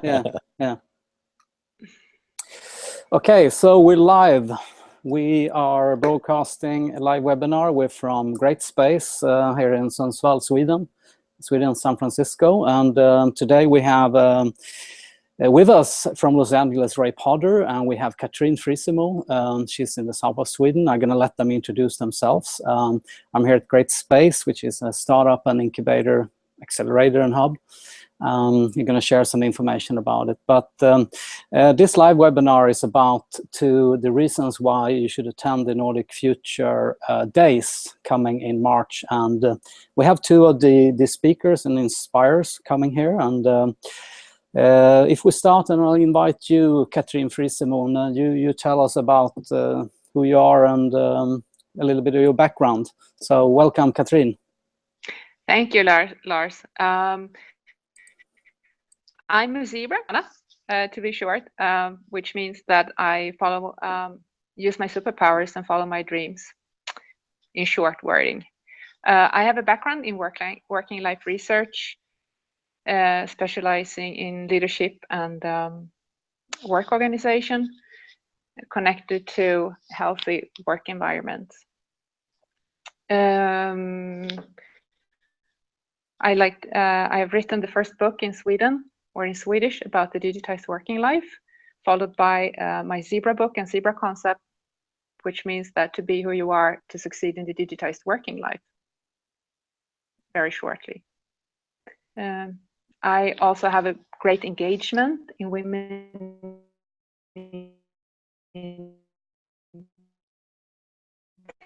Yeah, yeah. Okay, so we're live. We are broadcasting a live webinar. We're from Great Space here in Sundsvall, Sweden, San Francisco. And today we have with us from Los Angeles, Ray Potter, and we have Cathrin Frisemo. She's in the south of Sweden. I'm going to let them introduce themselves. I'm here at Great Space, which is a startup and incubator, accelerator and hub. You're going to share some information about it. But this live webinar is about the reasons why you should attend the Nordic Future Days coming in March. And we have two of the speakers and inspirers coming here. And if we start, and I'll invite you, Cathrin Frisemo, you tell us about who you are and a little bit of your background. So welcome, Cathrin. Thank you, Lars. I'm a zebra, to be short, which means that I follow, use my superpowers and follow my dreams, in short wording. I have a background in working life research, specializing in leadership and work organization, connected to healthy work environments. I have written the first book in Sweden, or in Swedish, about the digitized working life, followed by my zebra book and zebra concept, which means that to be who you are to succeed in the digitized working life, very shortly. I also have a great engagement in women in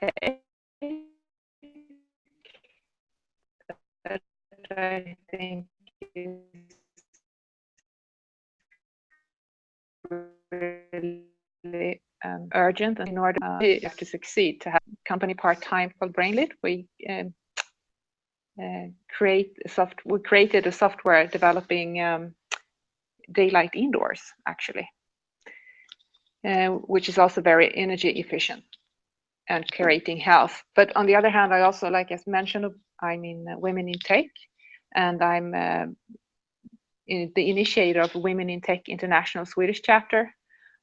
tech. That I think is really urgent in order to succeed. To have a company part-time called Brainlit, we created a software developing daylight indoors, actually, which is also very energy efficient and creating health. But on the other hand, I also, like as mentioned, I'm in Women in Tech, and I'm the initiator of Women in Tech International Swedish chapter.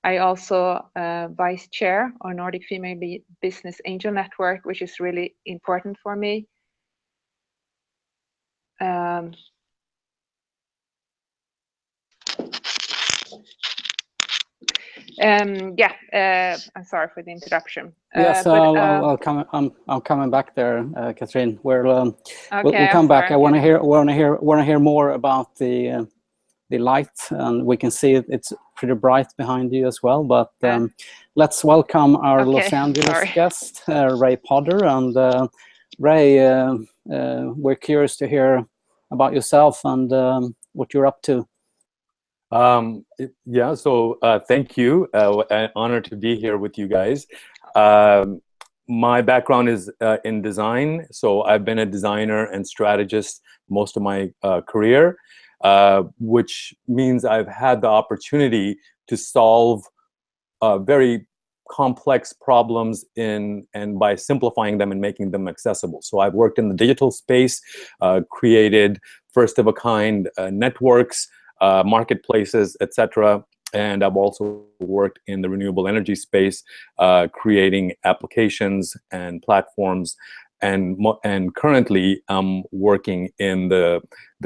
I also vice chair of Nordic Female Business Angel Network, which is really important for me. I'm sorry for the interruption. Yes, I'm coming back there, Cathrin. We'll come back. I want to hear more about the light, and we can see it's pretty bright behind you as well. But let's welcome our Los Angeles guest, Ray Potter. And Ray, we're curious to hear about yourself and what you're up to. Yeah, so thank you. An honor to be here with you guys. My background is in design, so I've been a designer and strategist most of my career, which means I've had the opportunity to solve very complex problems and by simplifying them and making them accessible. So I've worked in the digital space, created first-of-a-kind networks, marketplaces, etc. And I've also worked in the renewable energy space, creating applications and platforms. And currently, I'm working in the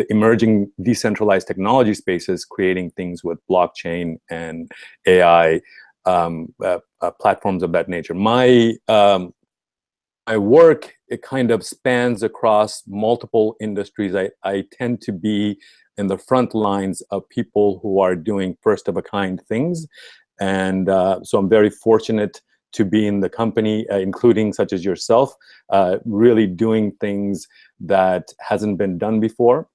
emerging decentralized technology spaces, creating things with blockchain and AI platforms of that nature. My work, it kind of spans across multiple industries. I tend to be in the front lines of people who are doing first-of-a-kind things. And so I'm very fortunate to be in the company, including such as yourself, really doing things that hasn't been done before.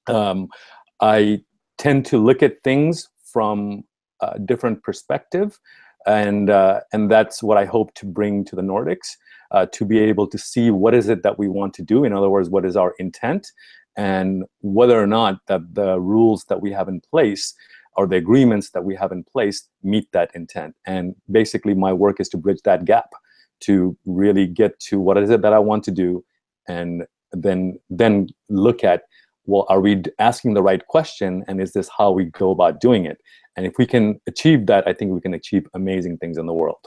I tend to look at things from a different perspective, and that's what I hope to bring to the Nordics, to be able to see what is it that we want to do. In other words, what is our intent, and whether or not that the rules that we have in place or the agreements that we have in place meet that intent. And basically my work is to bridge that gap, to really get to what is it that I want to do, and then look at well, are we asking the right question, and is this how we go about doing it? And if we can achieve that, I think we can achieve amazing things in the world.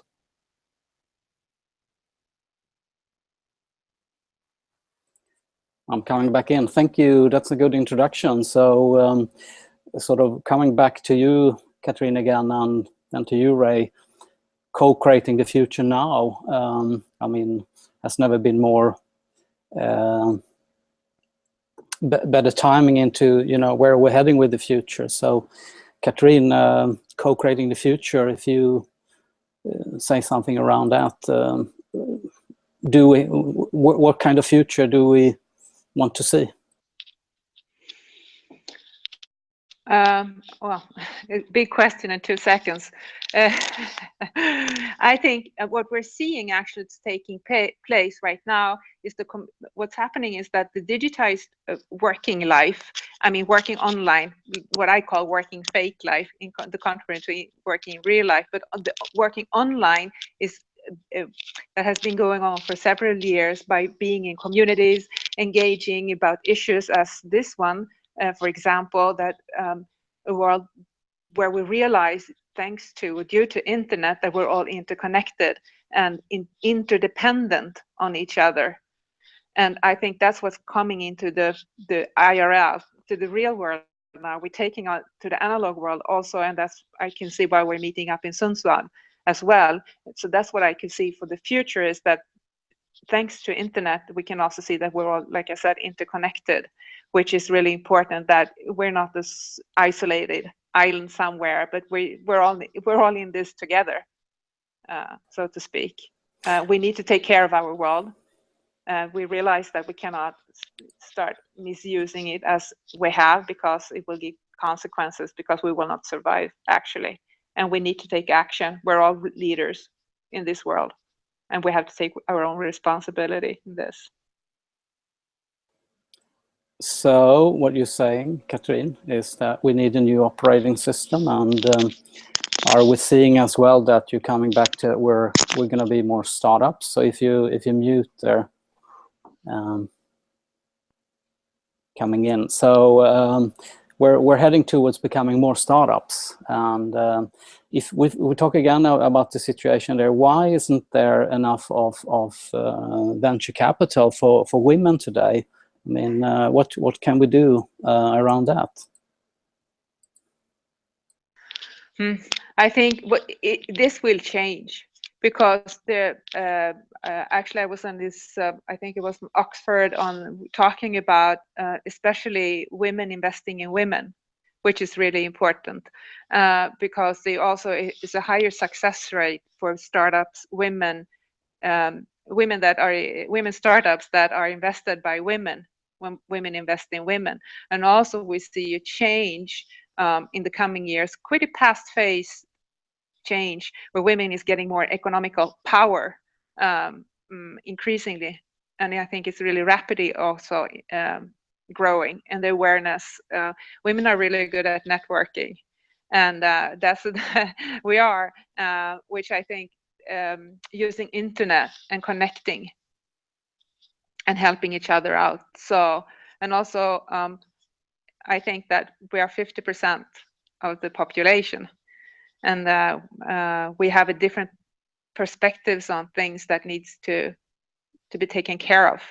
I'm coming back in. Thank you. That's a good introduction. So sort of coming back to you, Cathrin, again, and then to you, Ray, co-creating the future now. I mean, has never been more better timing into, you know, where we're heading with the future. So Cathrin, co-creating the future, if you say something around that, what kind of future do we want to see? Well, big question in 2 seconds. I think what we're seeing actually it's taking place right now is what's happening is that the digitized working life, I mean working online, what I call working fake life, in the contrary to working in real life, but the working online is that has been going on for several years by being in communities, engaging about issues as this one. For example, that a world where we realize, due to internet, that we're all interconnected and interdependent on each other. And I think that's what's coming into the IRL, to the real world now. We're taking out to the analog world also, and that's, I can see why we're meeting up in Sundsvall as well. So that's what I can see for the future, is that thanks to internet, we can also see that we're all, like I said, interconnected, which is really important, that we're not this isolated island somewhere, but we're all in this together, so to speak. We need to take care of our world. We realize that we cannot start misusing it as we have, because it will give consequences, because we will not survive, actually. And we need to take action. We're all leaders in this world, and we have to take our own responsibility in this. So what you're saying, Cathrin, is that we need a new operating system, and are we seeing as well that you're coming back to where we're going to be more startups? So if you mute there, coming in. So we're heading towards becoming more startups, and if we talk again about the situation there, why isn't there enough of venture capital for women today? I mean, what can we do around that? I think this will change, because actually I was on this, I think it was from Oxford, on talking about especially women investing in women, which is really important, because they also is a higher success rate for startups, women startups that are invested by women, when women invest in women. And also we see a change in the coming years, quite a past phase change, where women is getting more economical power increasingly. And I think it's really rapidly also growing, and the awareness. Women are really good at networking, and that's we are, which I think using internet and connecting and helping each other out. So, and also I think that we are 50% of the population, and we have a different perspectives on things that needs to be taken care of.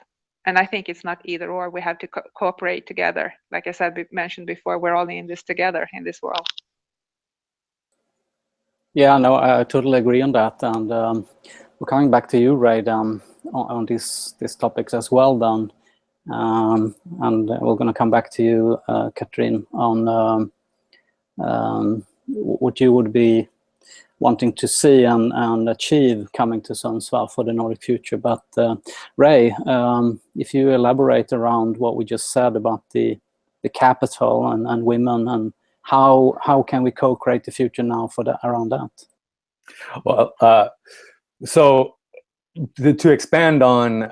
And I think it's not either or. We have to cooperate together. Like I said, mentioned before, we're all in this together in this world. Yeah, no, I totally agree on that. And we're coming back to you, Ray, on these topics as well, then. And we're going to come back to you, Cathrin, on what you would be wanting to see and achieve coming to Sundsvall for the Nordic future. But Ray, if you elaborate around what we just said about the capital and women, and how can we co-create the future now for around that? Well, so to expand on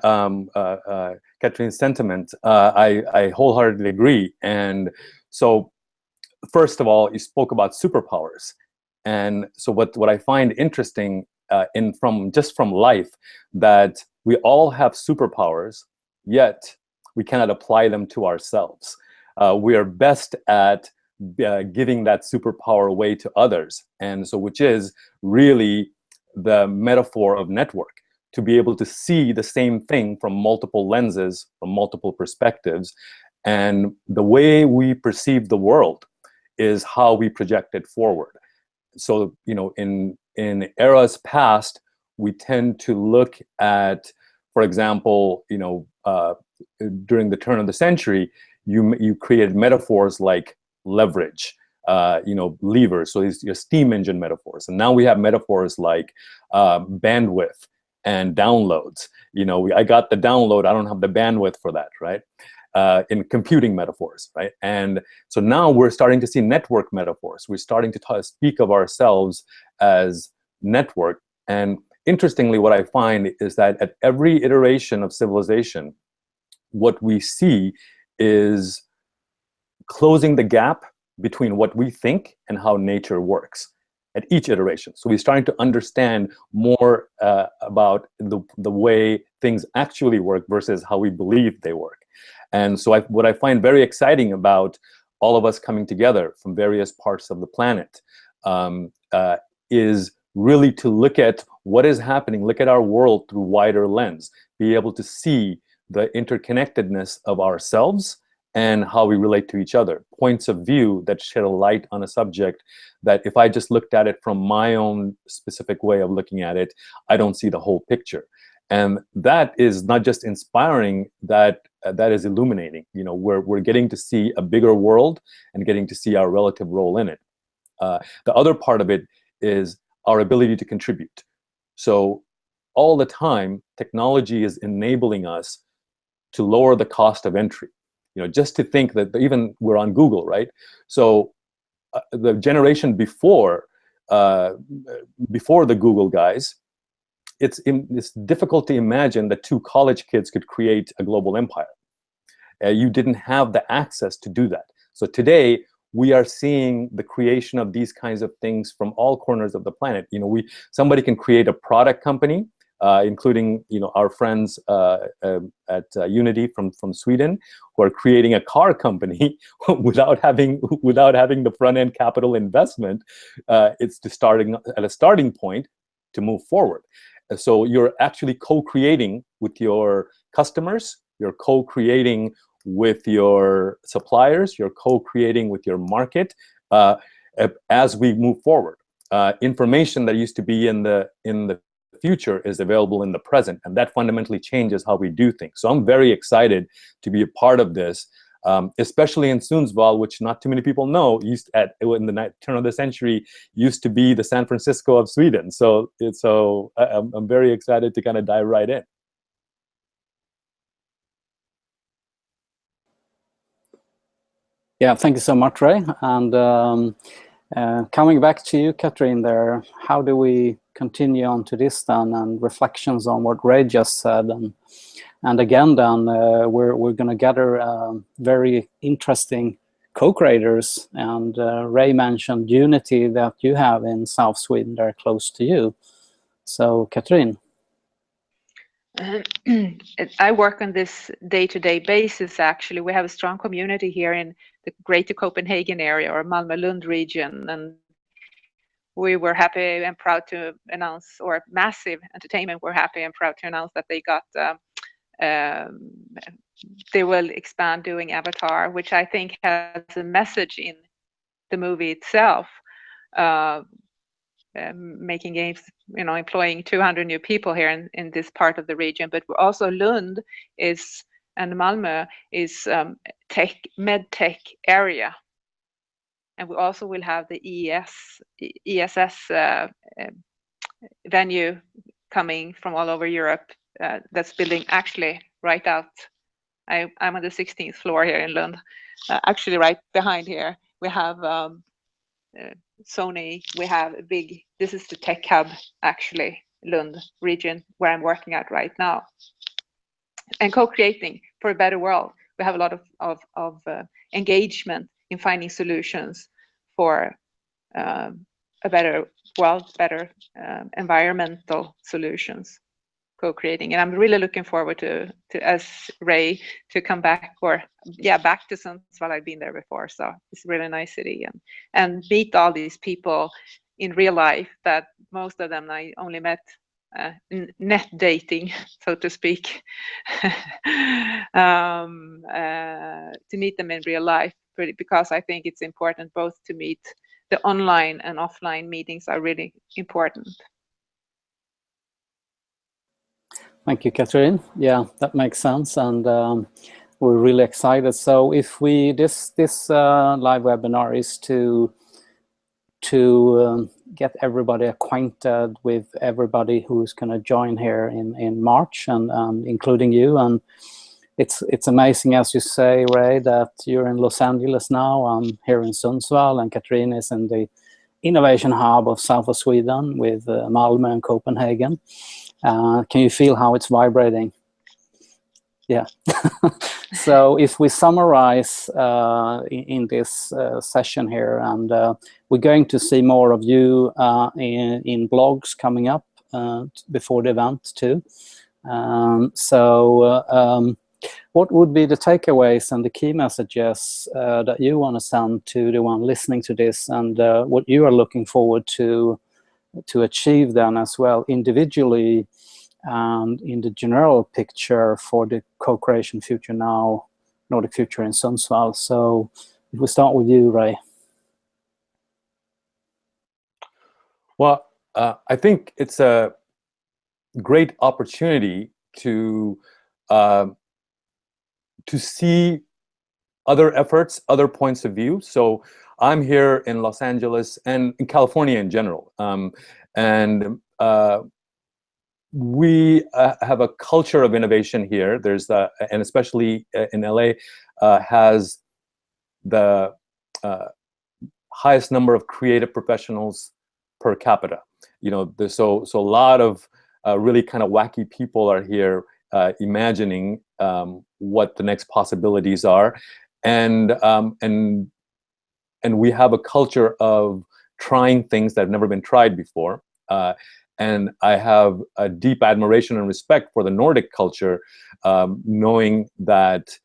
Cathrin's sentiment, I wholeheartedly agree. And so, first of all, you spoke about superpowers. And so what I find interesting from life, that we all have superpowers, yet we cannot apply them to ourselves. we are best at giving that superpower away to others. And so, which is really the metaphor of network, to be able to see the same thing from multiple lenses, from multiple perspectives. And the way we perceive the world is how we project it forward. So, you know, in eras past, we tend to look at, for example, you know, during the turn of the century, you created metaphors like leverage, you know, levers. So these your steam engine metaphors. And now we have metaphors like bandwidth and downloads. You know, I got the download, I don't have the bandwidth for that, right? In computing metaphors, right? And so now we're starting to see network metaphors. We're starting to speak of ourselves as network. And interestingly, what I find is that at every iteration of civilization, what we see is closing the gap between what we think and how nature works at each iteration. So we're starting to understand more about the way things actually work versus how we believe they work. And so what I find very exciting about all of us coming together from various parts of the planet is really to look at what is happening, look at our world through wider lens, be able to see the interconnectedness of ourselves and how we relate to each other. Points of view that shed a light on a subject that if I just looked at it from my own specific way of looking at it, I don't see the whole picture. And that is not just inspiring, that is illuminating. You know, we're getting to see a bigger world and getting to see our relative role in it. The other part of it is our ability to contribute. So all the time, technology is enabling us to lower the cost of entry. You know, just to think that even we're on Google, right? So the generation before the Google guys, it's difficult to imagine that two college kids could create a global empire. You didn't have the access to do that. So today we are seeing the creation of these kinds of things from all corners of the planet. You know, somebody can create a product company, including, you know, our friends at Unity from Sweden, who are creating a car company without having the front end capital investment. It's starting at a starting point to move forward. So you're actually co-creating with your customers, you're co-creating with your suppliers, you're co-creating with your market as we move forward. Information that used to be in the future is available in the present, and that fundamentally changes how we do things. So I'm very excited to be a part of this, especially in Sundsvall, which not too many people know, in the turn of the century, used to be the San Francisco of Sweden. So I'm very excited to kind of dive right in. Yeah, thank you so much, Ray. And coming back to you, Cathrin, there, how do we continue on to this then, and reflections on what Ray just said? And again, then we're going to gather very interesting co-creators. And Ray mentioned Unity that you have in South Sweden, they're close to you. So, Cathrin. I work on this day-to-day basis, actually. We have a strong community here in the greater Copenhagen area or Malmö-Lund region. And we were happy and proud to announce, or Massive Entertainment were happy and proud to announce that they got, they will expand doing Avatar, which I think has a message in the movie itself. Making games, you know, employing 200 new people here in this part of the region. But also Lund is, and Malmö is med tech area. And we also will have the ESS venue coming from all over Europe that's building actually right out. I'm on the 16th floor here in Lund. Actually right behind here, we have Sony, we have a big, this is the tech hub, actually, Lund region, where I'm working at right now. And co-creating for a better world. We have a lot of engagement in finding solutions for a better world, better environmental solutions. co-creating. And I'm really looking forward to as Ray, to come back, or back to Sundsvall. I've been there before, so it's a really nice city, and meet all these people in real life that most of them I only met net dating, so to speak. To meet them in real life, because I think it's important both to meet. The online and offline meetings are really important. Thank you, Cathrin. Yeah, that makes sense, and we're really excited. So, if we this live webinar is to get everybody acquainted with everybody who's going to join here in March, and including you. And it's amazing, as you say, Ray, that you're in Los Angeles now. I'm here in Sundsvall, and Cathrin is in the innovation hub of south of Sweden with Malmö and Copenhagen. Can you feel how it's vibrating? Yeah. So if we summarize in this session here, and we're going to see more of you in blogs coming up before the event too. What would be the takeaways and the key messages that you want to send to the one listening to this, and what you are looking forward to achieve then as well, individually and in the general picture for the co-creation future now, Nordic Future in Sundsvall? So if we start with you, Ray. Well, I think it's a great opportunity to see other efforts, other points of view. So I'm here in Los Angeles and in California in general, and we have a culture of innovation here. There's and especially in LA, has the highest number of creative professionals per capita. You know, so a lot of really kind of wacky people are here imagining what the next possibilities are, and we have a culture of trying things that have never been tried before. And I have a deep admiration and respect for the Nordic culture, knowing that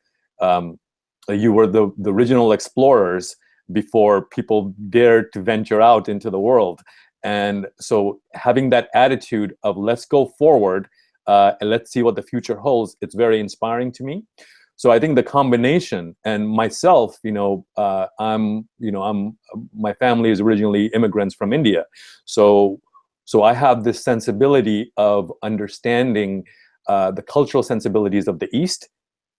you were the original explorers before people dared to venture out into the world. And so having that attitude of let's go forward and let's see what the future holds, it's very inspiring to me. So I think the combination, and myself, my family is originally immigrants from India. So I have this sensibility of understanding the cultural sensibilities of the East,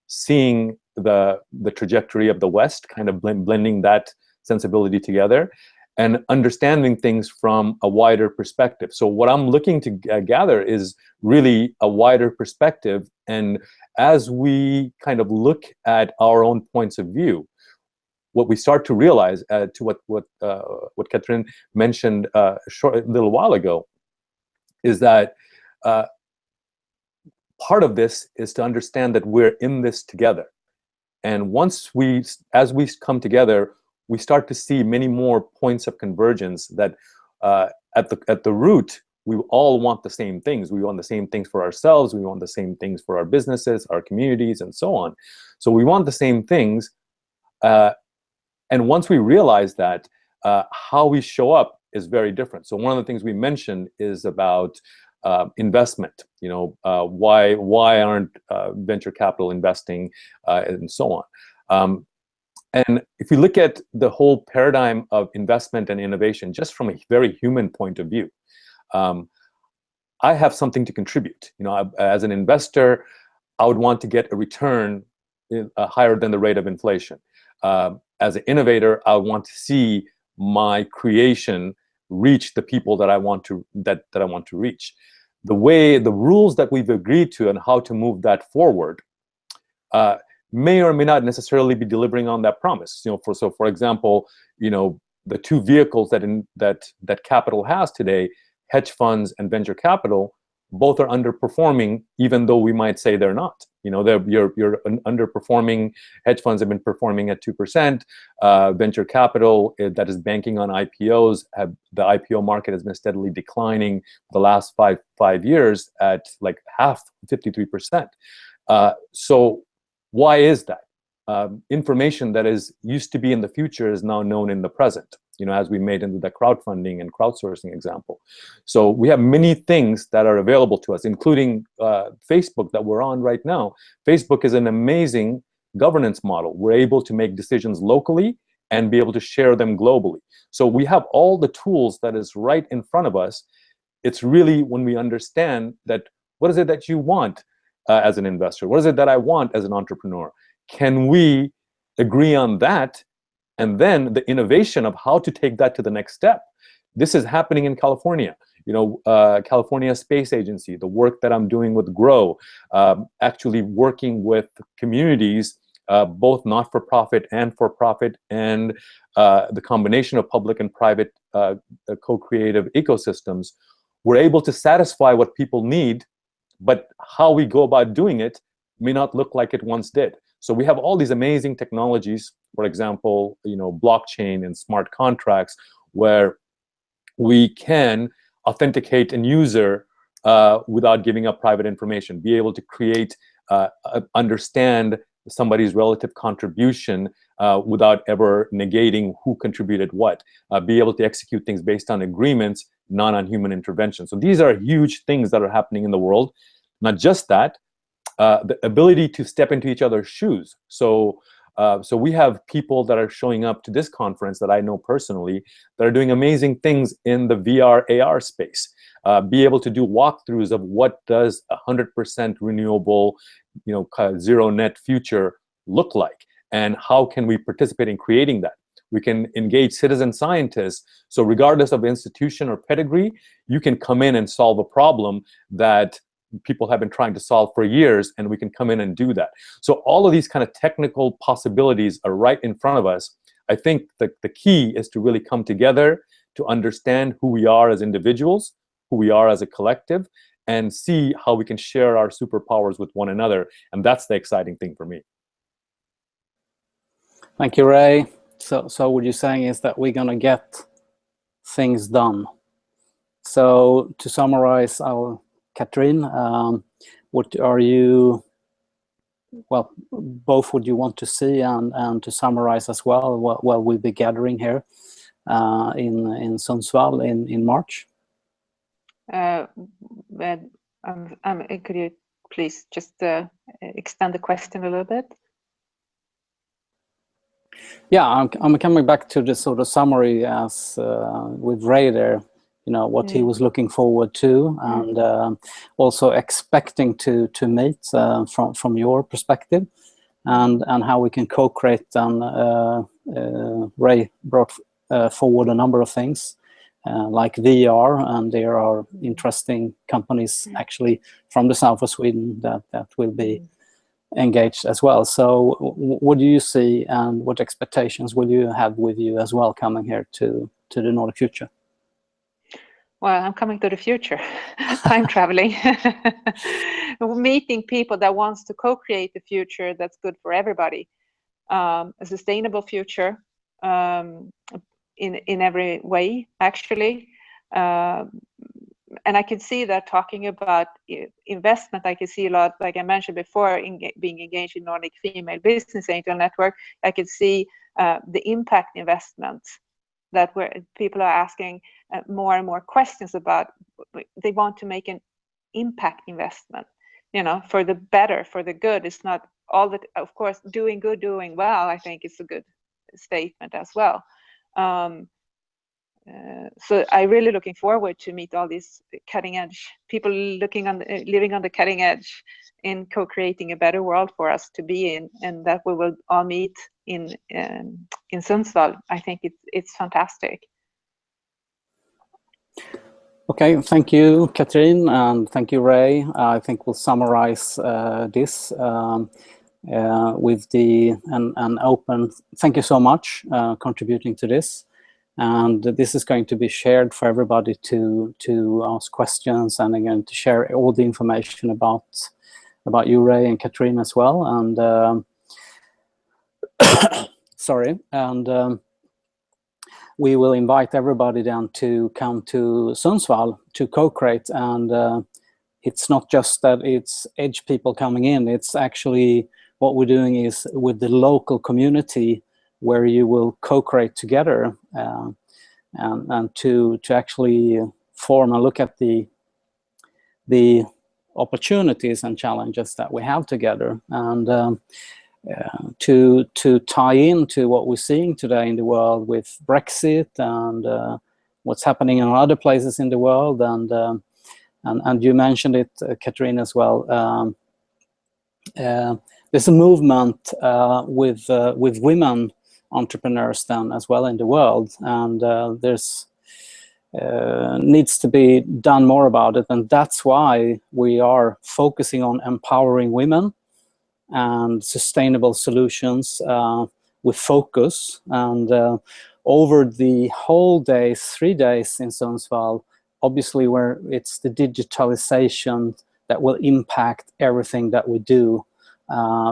seeing the trajectory of the West, kind of blending that sensibility together, and understanding things from a wider perspective. So what I'm looking to gather is really a wider perspective. And as we kind of look at our own points of view, what we start to realize, to what Cathrin mentioned a little while ago, is that part of this is to understand that we're in this together. And as we come together, we start to see many more points of convergence that at the root, we all want the same things. We want the same things for ourselves. We want the same things for our businesses, our communities, and so on. So we want the same things. And once we realize that, how we show up is very different. So one of the things we mentioned is about investment. Why aren't venture capital investing, and so on. And if you look at the whole paradigm of investment and innovation, just from a very human point of view, I have something to contribute. As an investor, I would want to get a return higher than the rate of inflation. As an innovator, I want to see my creation reach the people that I want to reach. The rules that we've agreed to and how to move that forward may or may not necessarily be delivering on that promise. For example, the two vehicles that capital has today, hedge funds and venture capital, both are underperforming, even though we might say they're not. You know, you're underperforming. Hedge funds have been performing at 2%. Venture capital that is banking on IPOs, the IPO market has been steadily declining the last five years at like half, 53%. So why is that? Information that used to be in the future is now known in the present, you know, as we made into the crowdfunding and crowdsourcing example. So we have many things that are available to us, including Facebook that we're on right now. Facebook is an amazing governance model. We're able to make decisions locally and be able to share them globally. So we have all the tools that is right in front of us. It's really when we understand that, what is it that you want as an investor? What is it that I want as an entrepreneur? Can we agree on that? And then the innovation of how to take that to the next step. This is happening in California. You know, California Space Agency, the work that I'm doing with GROW, actually working with communities, both not-for-profit and for-profit, and the combination of public and private co-creative ecosystems. We're able to satisfy what people need, but how we go about doing it may not look like it once did. So we have all these amazing technologies, for example, you know, blockchain and smart contracts, where we can authenticate a user without giving up private information, be able to create, understand somebody's relative contribution without ever negating who contributed what, be able to execute things based on agreements, not on human intervention. So these are huge things that are happening in the world. Not just that, the ability to step into each other's shoes. So we have people that are showing up to this conference that I know personally that are doing amazing things in the VR AR space. Be able to do walkthroughs of what does 100% renewable, you know, zero net future look like, and how can we participate in creating that. We can engage citizen scientists. So regardless of institution or pedigree, you can come in and solve a problem that people have been trying to solve for years, and we can come in and do that. So all of these kind of technical possibilities are right in front of us. I think the key is to really come together to understand who we are as individuals, who we are as a collective, and see how we can share our superpowers with one another. And that's the exciting thing for me. Thank you, Ray. So what you're saying is that we're gonna get things done. So to summarize, Cathrin, what are you, well, both would you want to see, and to summarize as well what we'll be gathering here in Sundsvall in March? Could you please just extend the question a little bit? Yeah, I'm coming back to the sort of summary as with Ray there. You know, what he was looking forward to, and also expecting to meet from your perspective, and how we can co-create. And Ray brought forward a number of things like VR, and there are interesting companies actually from the south of Sweden that will be engaged as well. So what do you see, and what expectations will you have with you as well coming here to the Nordic Future? Well, I'm coming to the future, time traveling, meeting people that wants to co-create the future that's good for everybody, a sustainable future in every way, actually. And I can see that talking about investment, I can see a lot, like I mentioned before, being engaged in Nordic Female Business Angel Network, I could see the impact investments that where people are asking more and more questions about. They want to make an impact investment, you know, for the better, for the good. It's not all that, of course, doing good, doing well, I think it's a good statement as well. So I'm really looking forward to meet all these cutting edge people living on the cutting edge in co-creating a better world for us to be in, and that we will all meet in Sundsvall. I think it's fantastic. Okay, thank you, Cathrin, and thank you, Ray. I think we'll summarize this with an open thank you so much contributing to this. And this is going to be shared for everybody to ask questions, and again to share all the information about you, Ray, and Cathrin as well. And sorry, and we will invite everybody then to come to Sundsvall to co-create. And it's not just that it's Edge people coming in, it's actually what we're doing is with the local community, where you will co-create together and to actually form and look at the opportunities and challenges that we have together, and to tie into what we're seeing today in the world with Brexit and what's happening in other places in the world. And you mentioned it, Cathrin, as well. There's a movement with women entrepreneurs then as well in the world, and there's needs to be done more about it, and that's why we are focusing on empowering women and sustainable solutions with focus. And over the whole days, 3 days in Sundsvall, obviously where it's the digitalization that will impact everything that we do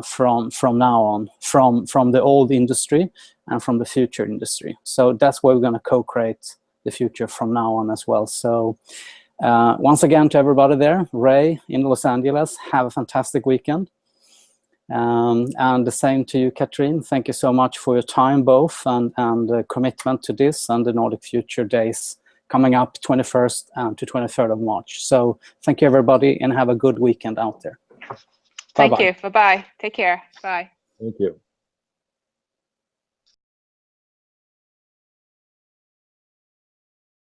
from now on, from the old industry and from the future industry. So that's where we're going to co-create the future from now on as well. So once again, to everybody there, Ray in Los Angeles, have a fantastic weekend. And the same to you, Cathrin. Thank you so much for your time both, and commitment to this and the Nordic Future Days coming up 21st to 23rd of March. So thank you, everybody, and have a good weekend out there. Thank you. Bye-bye. Take care. Bye. Thank you.